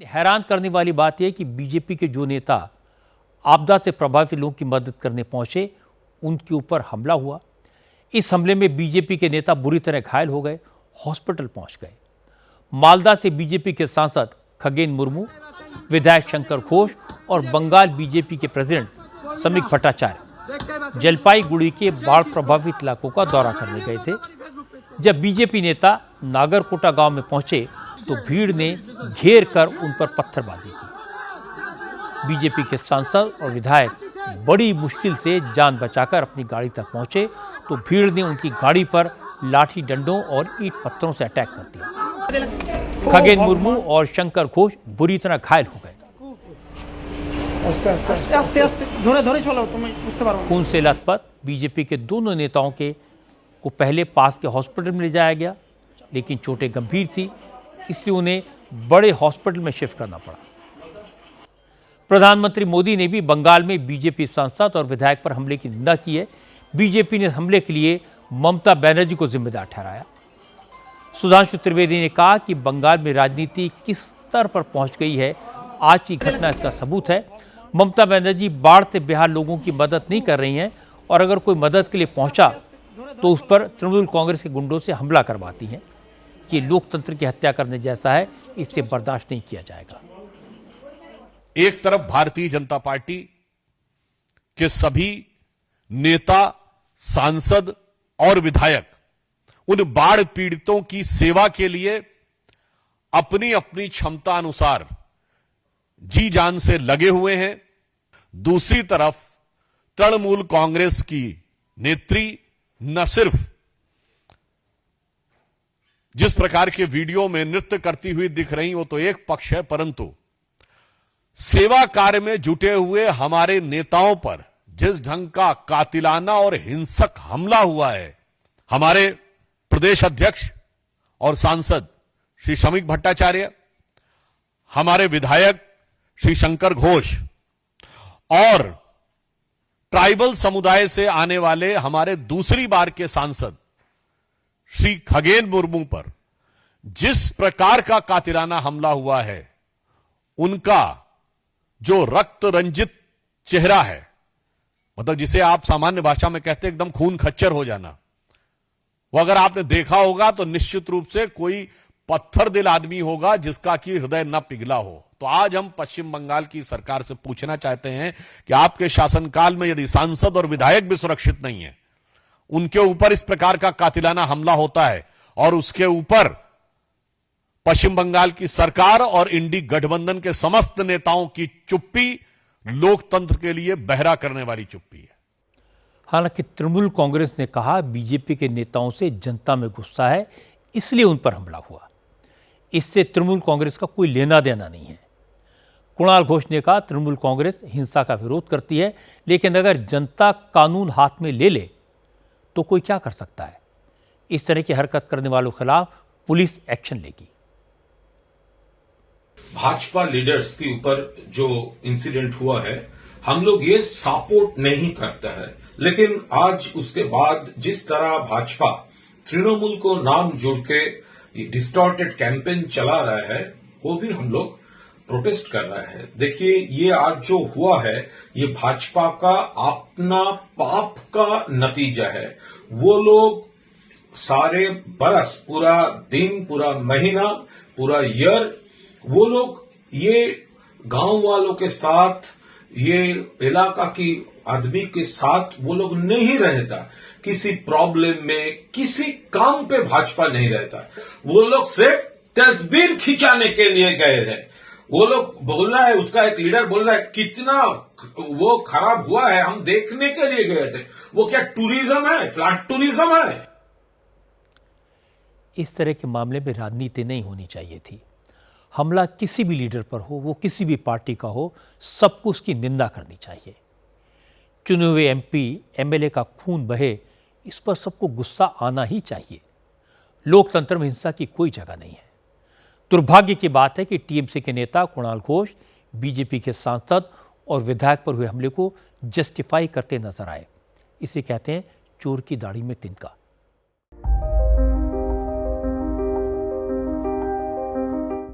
हैरान करने वाली बात यह कि बीजेपी के जो नेता आपदा से प्रभावित लोगों की मदद करने पहुंचे, उनके ऊपर हमला हुआ। इस हमले में बीजेपी के नेता बुरी तरह घायल हो गए, हॉस्पिटल पहुंच गए। मालदा से बीजेपी के सांसद खगेन मुर्मू, विधायक शंकर घोष और बंगाल बीजेपी के प्रेसिडेंट समीक भट्टाचार्य जलपाईगुड़ी के बाढ़ प्रभावित इलाकों का दौरा करने गए थे। जब बीजेपी नेता नागरकोटा गांव में पहुंचे तो भीड़ ने घेर कर उन पर पत्थरबाजी की। बीजेपी के सांसद और विधायक बड़ी मुश्किल से जान बचाकर अपनी गाड़ी तक पहुंचे तो भीड़ ने उनकी गाड़ी पर लाठी डंडों और ईंट पत्थरों से अटैक कर दिया। खगेन मुर्मू और शंकर घोष बुरी तरह घायल हो गए। खून से लथपथ बीजेपी के दोनों नेताओं को पहले पास के हॉस्पिटल में ले जाया गया, लेकिन चोटें गंभीर थी, इसलिए उन्हें बड़े हॉस्पिटल में शिफ्ट करना पड़ा। प्रधानमंत्री मोदी ने भी बंगाल में बीजेपी सांसद और विधायक पर हमले की निंदा की है। बीजेपी ने हमले के लिए ममता बनर्जी को जिम्मेदार ठहराया। सुधांशु त्रिवेदी ने कहा कि बंगाल में राजनीति किस स्तर पर पहुंच गई है, आज की घटना इसका सबूत है। ममता बनर्जी बाढ़ से बेहाल लोगों की मदद नहीं कर रही हैं और अगर कोई मदद के लिए पहुंचा तो उस पर तृणमूल कांग्रेस के गुंडों से हमला करवाती हैं। ये लोकतंत्र की हत्या करने जैसा है, इससे बर्दाश्त नहीं किया जाएगा। एक तरफ भारतीय जनता पार्टी के सभी नेता, सांसद और विधायक उन बाढ़ पीड़ितों की सेवा के लिए अपनी अपनी क्षमता अनुसार जी जान से लगे हुए हैं। दूसरी तरफ तृणमूल कांग्रेस की नेत्री न सिर्फ जिस प्रकार के वीडियो में नृत्य करती हुई दिख रही वो तो एक पक्ष है, परंतु सेवा कार्य में जुटे हुए हमारे नेताओं पर जिस ढंग का कातिलाना और हिंसक हमला हुआ है, हमारे प्रदेश अध्यक्ष और सांसद श्री समीक भट्टाचार्य, हमारे विधायक श्री शंकर घोष और ट्राइबल समुदाय से आने वाले हमारे दूसरी बार के सांसद श्री खगेन मुर्मू पर जिस प्रकार का कातिलाना हमला हुआ है, उनका जो रक्त रंजित चेहरा है, मतलब जिसे आप सामान्य भाषा में कहते हैं एकदम खून खच्चर हो जाना, वो अगर आपने देखा होगा तो निश्चित रूप से कोई पत्थर दिल आदमी होगा जिसका कि हृदय न पिघला हो। तो आज हम पश्चिम बंगाल की सरकार से पूछना चाहते हैं कि आपके शासनकाल में यदि सांसद और विधायक भी सुरक्षित नहीं है, उनके ऊपर इस प्रकार का कातिलाना हमला होता है और उसके ऊपर पश्चिम बंगाल की सरकार और इंडी गठबंधन के समस्त नेताओं की चुप्पी लोकतंत्र के लिए बहरा करने वाली चुप्पी है। हालांकि तृणमूल कांग्रेस ने कहा बीजेपी के नेताओं से जनता में गुस्सा है, इसलिए उन पर हमला हुआ। इससे तृणमूल कांग्रेस का कोई लेना देना नहीं है। कुणाल घोष ने कहा तृणमूल कांग्रेस हिंसा का विरोध करती है, लेकिन अगर जनता कानून हाथ में ले ले तो कोई क्या कर सकता है। इस तरह की हरकत करने वालों के खिलाफ पुलिस एक्शन लेगी। भाजपा लीडर्स के ऊपर जो इंसिडेंट हुआ है, हम लोग ये सपोर्ट नहीं करते हैं, लेकिन आज उसके बाद जिस तरह भाजपा तृणमूल को नाम जोड़ के डिस्टॉर्टेड कैंपेन चला रहा है, वो भी हम लोग प्रोटेस्ट कर रहा है। देखिए, ये आज जो हुआ है, ये भाजपा का अपना पाप का नतीजा है। वो लोग सारे बरस, पूरा दिन, पूरा महीना, पूरा ईयर, वो लोग ये गांव वालों के साथ, ये इलाका की आदमी के साथ वो लोग नहीं रहता। किसी प्रॉब्लम में, किसी काम पे भाजपा नहीं रहता। वो लोग सिर्फ तस्वीर खिंचाने के लिए गए हैं। वो लोग बोल रहा है, उसका एक लीडर बोल रहा है कितना वो खराब हुआ है, हम देखने के लिए गए थे। वो क्या टूरिज्म है? फ्लैट टूरिज्म है। इस तरह के मामले में राजनीति नहीं होनी चाहिए थी। हमला किसी भी लीडर पर हो, वो किसी भी पार्टी का हो, सबको उसकी निंदा करनी चाहिए। चुने हुए एमपी, एमएलए का खून बहे, इस पर सबको गुस्सा आना ही चाहिए। लोकतंत्र में हिंसा की कोई जगह नहीं है। दुर्भाग्य की बात है कि टीएमसी के नेता कुणाल घोष बीजेपी के सांसद और विधायक पर हुए हमले को जस्टिफाई करते नजर आए। इसे कहते हैं चोर की दाढ़ी में तिनका।